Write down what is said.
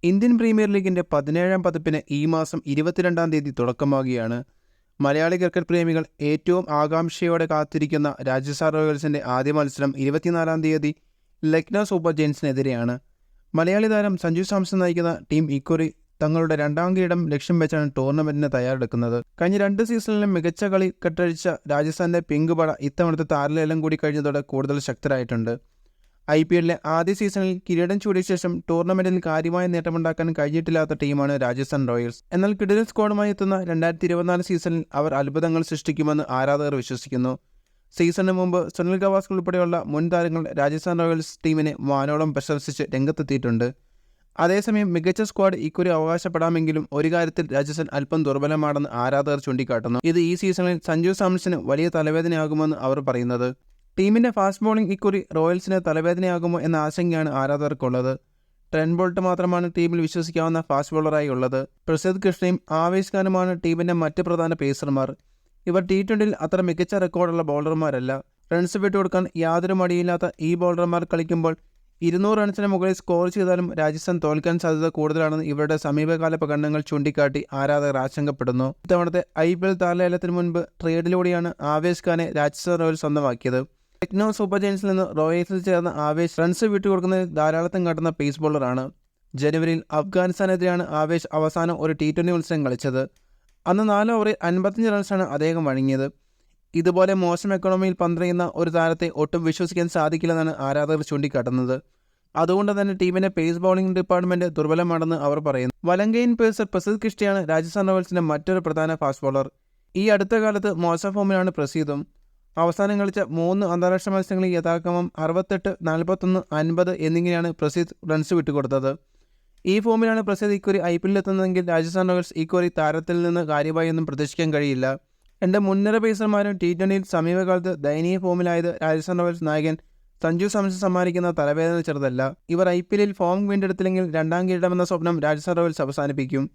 Indian premier ലീഗിന്റെ 17ാം പതിപ്പിന് ഈ മാസം 22-ാം തീയതി തുടക്കമാകുകയാണ്. മലയാളി ക്രിക്കറ്റ് പ്രേമികൾ ഏറ്റവും ആകാംക്ഷയോടെ കാത്തിരിക്കുന്ന രാജസ്ഥാൻ റോയൽസിന്റെ ആദ്യ മത്സരം 24-ാം തീയതി ലക്നൗ സൂപ്പർ ജയൻസിനെതിരെയാണ്. മലയാളി താരം സഞ്ജു സാംസൺ നയിക്കുന്ന ടീം ഇക്കുറി തങ്ങളുടെ 2ാം കിരീടം ലക്ഷ്യം വെച്ചാണ് ടൂർണമെന്റിന് തയ്യാറെടുക്കുന്നത്. കഴിഞ്ഞ 2 സീസണിലും മികച്ച കളി കെട്ടഴിച്ച രാജസ്ഥാന്റെ പിങ്ക് പട ഇത്തവണത്തെ താരലേലം കൂടി കഴിഞ്ഞതോടെ കൂടുതൽ ശക്തരായിട്ടുണ്ട്. IPLലെ ആദ്യ സീസണിൽ കിരീടം ചൂടിയ ശേഷം ടൂർണമെന്റിൽ കാര്യമായ നേട്ടമുണ്ടാക്കാൻ കഴിഞ്ഞിട്ടില്ലാത്ത ടീമാണ് രാജസ്ഥാൻ റോയൽസ്. എന്നാൽ കിടിലൻ സ്ക്വാഡുമായി എത്തുന്ന 2024 സീസണിൽ അവർ അത്ഭുതങ്ങൾ സൃഷ്ടിക്കുമെന്ന് ആരാധകർ വിശ്വസിക്കുന്നു. സീസണിന് മുമ്പ് സുനിൽ ഗവാസ്കർ ഉൾപ്പെടെയുള്ള മുൻ താരങ്ങൾ രാജസ്ഥാൻ റോയൽസ് ടീമിനെ വാനോളം പ്രശംസിച്ച് രംഗത്തെത്തിയിട്ടുണ്ട്. അതേസമയം മികച്ച സ്ക്വാഡ് ഇക്കുറി അവകാശപ്പെടാമെങ്കിലും ഒരു കാര്യത്തിൽ രാജസ്ഥാൻ അല്പം ദുർബലമാണെന്ന് ആരാധകർ ചൂണ്ടിക്കാട്ടുന്നു. ഇത് ഈ സീസണിൽ സഞ്ജു സാംസണിന് വലിയ തലവേദനയാകുമെന്ന് അവർ പറയുന്നത്. ടീമിന്റെ ഫാസ്റ്റ് ബോളിംഗ് ഇക്കുറി റോയൽസിന് തലവേദനയാകുമോ എന്ന ആശങ്കയാണ് ആരാധകർക്കുള്ളത്. ട്രെന്റ് ബോൾട്ട് മാത്രമാണ് ടീമിൽ വിശ്വസിക്കാവുന്ന ഫാസ്റ്റ് ബോളറായി ഉള്ളത്. പ്രസിദ്ധ് കൃഷ്ണയും ആവേശ് ഖാനുമാണ് ടീമിന്റെ മറ്റ് പ്രധാന പേസർമാർ. ഇവർ T20യിൽ അത്ര മികച്ച റെക്കോർഡുള്ള ബോളർമാരല്ല. റൺസ് വിട്ടുകൊടുക്കാൻ യാതൊരു മടിയില്ലാത്ത ഈ ബോളർമാർ കളിക്കുമ്പോൾ 200 റൺസിന് മുകളിൽ സ്കോർ ചെയ്താലും രാജസ്ഥാൻ തോൽക്കാൻ സാധ്യത കൂടുതലാണെന്ന് ഇവരുടെ സമീപകാല പ്രകടനങ്ങൾ ചൂണ്ടിക്കാട്ടി ആരാധകർ ആശങ്കപ്പെടുന്നു. ഇത്തവണത്തെ IPL താരലേലത്തിന് മുൻപ് ട്രേഡിലൂടെയാണ് ആവേശ് ഖാനെ രാജസ്ഥാൻ റോയൽസ് സ്വന്തമാക്കിയത്. ലക്നൗ സൂപ്പർ ജയൻസിൽ നിന്ന് റോയൽസിൽ ചേർന്ന ആവേശ് റൺസ് വിട്ടുകൊടുക്കുന്നതിൽ ധാരാളത്വം കാട്ടുന്ന പേസ് ബോളറാണ്. ജനുവരിയിൽ അഫ്ഗാനിസ്ഥാനെതിരെയാണ് ആവേശ് അവസാനം ഒരു T20 മത്സരം കളിച്ചത്. അന്ന് 4 ഓവറിൽ 55 റൺസാണ് അദ്ദേഹം വഴങ്ങിയത്. ഇതുപോലെ മോശം എക്കോണമിയിൽ പന്തെറിയുന്ന ഒരു താരത്തെ ഒട്ടും വിശ്വസിക്കാൻ സാധിക്കില്ലെന്നാണ് ആരാധകർ ചൂണ്ടിക്കാട്ടുന്നത്. അതുകൊണ്ട് തന്നെ ടീമിന്റെ പേസ് ബൗളിംഗ് ഡിപ്പാർട്ട്മെന്റ് ദുർബലമാണെന്ന് അവർ പറയുന്നു. വലങ്കൈൻ പേസർ പ്രസിദ്ധ് കൃഷ്ണയാണ് രാജസ്ഥാൻ റോയൽസിന്റെ മറ്റൊരു പ്രധാന ഫാസ്റ്റ് ബോളർ. ഈ അടുത്ത കാലത്ത് മോശം ഫോമിലാണ് പ്രസിദ്ധും. അവസാനം കളിച്ച 3 അന്താരാഷ്ട്ര മത്സരങ്ങളിൽ യഥാക്രമം 68, 41, 50 എന്നിങ്ങനെയാണ് പ്രസിദ്ധ് റൺസ് വിട്ടുകൊടുത്തത്. ഈ ഫോമിലാണ് പ്രസിദ്ധ് ഇക്കുറി IPL എത്തുന്നതെങ്കിൽ രാജസ്ഥാൻ റോയൽസ് ഇക്കുറി താരത്തിൽ നിന്ന് കാര്യമായൊന്നും പ്രതീക്ഷിക്കാൻ കഴിയില്ല. 2 മുൻനിര പേസർമാരും T20യിൽ സമീപകാലത്ത് ദയനീയ ഫോമിലായത് രാജസ്ഥാൻ റോയൽസ് നായകൻ സഞ്ജു സാംസൺ സമ്മാനിക്കുന്ന തലവേദന ചെറുതല്ല. ഇവർ IPLൽ ഫോം വീണ്ടെടുത്തില്ലെങ്കിൽ 2ാം കിരീടമെന്ന സ്വപ്നം രാജസ്ഥാൻ റോയൽസ് അവസാനിപ്പിക്കും.